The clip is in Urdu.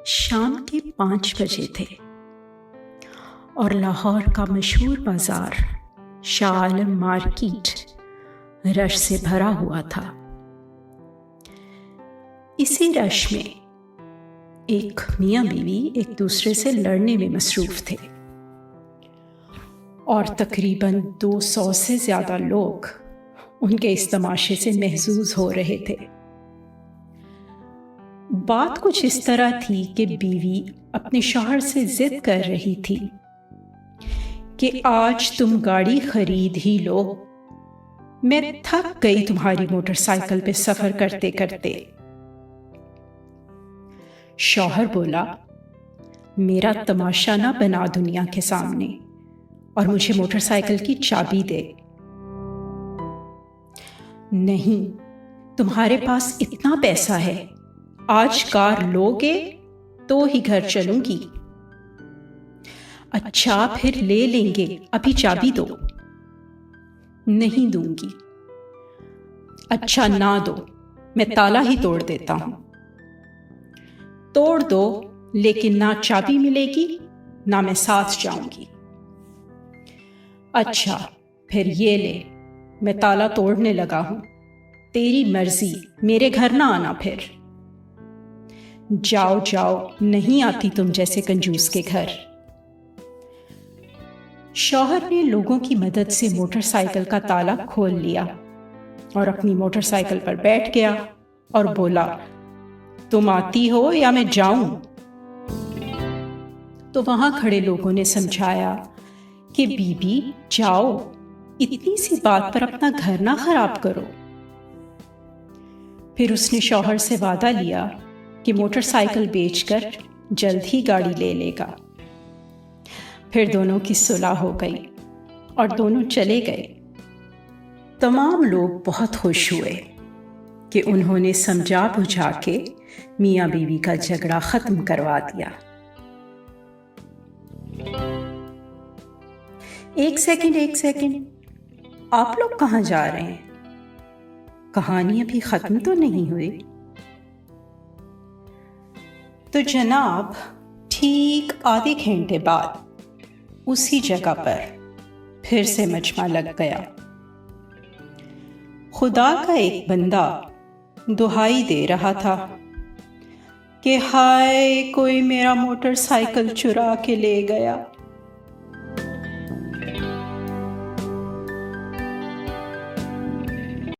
شام کے 5 بجے تھے اور لاہور کا مشہور بازار شاہ عالم مارکیٹ رش سے بھرا ہوا تھا۔ اسی رش میں ایک میاں بیوی ایک دوسرے سے لڑنے میں مصروف تھے اور تقریباً 200 سے زیادہ لوگ ان کے اس تماشے سے محظوظ ہو رہے تھے۔ بات کچھ اس طرح تھی کہ بیوی اپنے شوہر سے ضد کر رہی تھی کہ آج تم گاڑی خرید ہی لو، میں تھک گئی تمہاری موٹر سائیکل پہ سفر کرتے کرتے۔ شوہر بولا، میرا تماشا نہ بنا دنیا کے سامنے اور مجھے موٹر سائیکل کی چابی دے۔ نہیں، تمہارے پاس اتنا پیسہ ہے، آج کار لوگے تو ہی گھر چلوں گی۔ اچھا پھر لے لیں گے، ابھی چابی دو۔ نہیں دوں گی۔ اچھا نہ دو، میں تالا ہی توڑ دیتا ہوں۔ توڑ دو، لیکن نہ چابی ملے گی نہ میں ساتھ جاؤں گی۔ اچھا پھر یہ لے، میں تالا توڑنے لگا ہوں، تیری مرضی، میرے گھر نہ آنا پھر۔ جاؤ جاؤ، نہیں آتی تم جیسے کنجوس کے گھر۔ شوہر نے لوگوں کی مدد سے موٹر سائیکل کا تالا کھول لیا اور اپنی موٹر سائیکل پر بیٹھ گیا اور بولا، تم آتی ہو یا میں جاؤں؟ تو وہاں کھڑے لوگوں نے سمجھایا کہ بی بی جاؤ، اتنی سی بات پر اپنا گھر نہ خراب کرو۔ پھر اس نے شوہر سے وعدہ لیا کہ موٹر سائیکل بیچ کر جلد ہی گاڑی لے لے گا۔ پھر دونوں کی صلح ہو گئی اور دونوں چلے گئے۔ تمام لوگ بہت خوش ہوئے کہ انہوں نے سمجھا بجھا کے میاں بیوی کا جھگڑا ختم کروا دیا۔ ایک سیکنڈ، آپ لوگ کہاں جا رہے ہیں؟ کہانی ابھی ختم تو نہیں ہوئی؟ تو جناب ٹھیک آدھے گھنٹے بعد اسی جگہ پر پھر سے مجمع لگ گیا۔ خدا کا ایک بندہ دہائی دے رہا تھا کہ ہائے کوئی میرا موٹر سائیکل چرا کے لے گیا۔